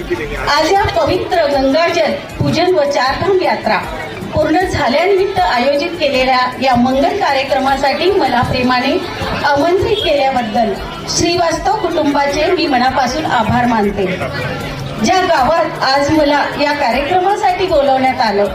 आज या पवित्र गंगाजल पूजन व चारधाम यात्रा पूर्ण झाल्यानिमित्त आयोजित केलेल्या या मंगल कार्यक्रमासाठी मला प्रेमाने आमंत्रित केल्याबद्दल श्रीवास्तव कुटुंबाचे मी मनापासून आभार मानते। ज्या गावात आज मला या कार्यक्रमासाठी बोलवण्यात आलं,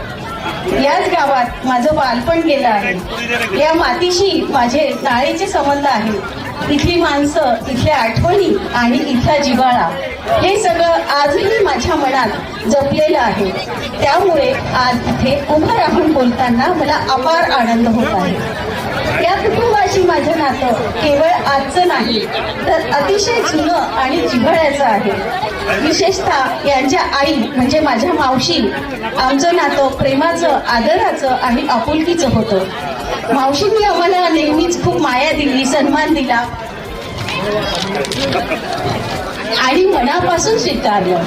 याच गावात माझं बालपण गेलं आहे। या मातीशी माझे नाळेचे संबंध आहेत। इथली माणसं, इथल्या आठवणी आणि इथला जिव्हाळा हे सगळं आजही माझ्या मनात जपलेलं आहे। त्यामुळे आज इथे उभं राहून बोलताना मला अपार आनंद होत आहे। या कुटुंबाशी माझं नातं केवळ आजचं नाही तर अतिशय जुनं आणि जिव्हाळ्याचं आहे। विशेषतः यांच्या आई म्हणजे माझ्या मावशी, आमचं नातं प्रेमाचं, आदराचं आणि आपुलकीचं होतं। मावशींनी आम्हाला नेहमीच खूप माया दिली, सन्मान दिला आणि मनापासून स्वीकारलं।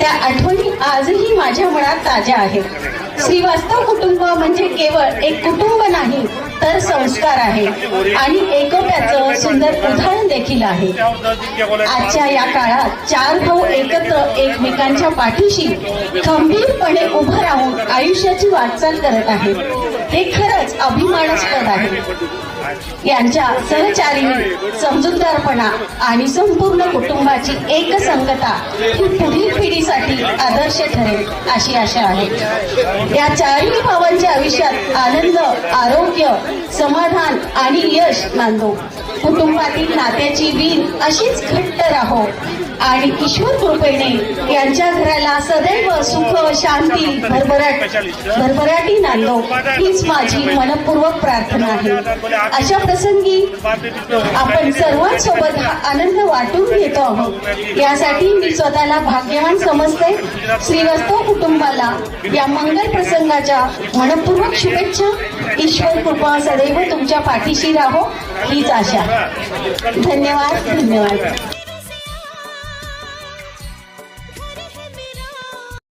त्या आठवणी आजही माझ्या मनात ताज्या आहेत। श्रीवास्तव कुटुंब म्हणजे केवळ एक कुटुंब नाही तर संस्कार आहे आणि एकोप्याचं सुंदर उदाहरण देखील आहे। आजच्या या काळात चार भाऊ एकत्र एकमेकांच्या पाठीशी खंबीरपणे उभं राहून आयुष्याची वाटचाल करत आहेत, हे खरंच अभिमानास्पद आहे। यांच्या सहचारीने समजूतदारपणा आणि संपूर्ण कुटुंबाची एकसंगता ही पुढील पिढीसाठी आदर्श ठरेल अशी आशा आहे। या चारही भावांच्या आयुष्यात आनंद, आरोग्य, समाधान आणि यश नांदो। कुटुंबातील नात्याची वीण अशीच घट्ट राहो आणि ईश्वर कृपेने यांच्या घराला सदैव सुख, शांती, भरभराटी नांदो हीच माझी मनपूर्वक प्रार्थना आहे। अशा प्रसंगी आपण सर्वांसोबत हा आनंद वाटून घेतो आहोत, यासाठी मी स्वतःला भाग्यवान समजते। श्रीवास्तव कुटुंबाला या मंगल प्रसंगाच्या मनपूर्वक शुभेच्छा। ईश्वर कृपा सदैव तुमच्या पाठीशी राहो हीच आशा। धन्यवाद।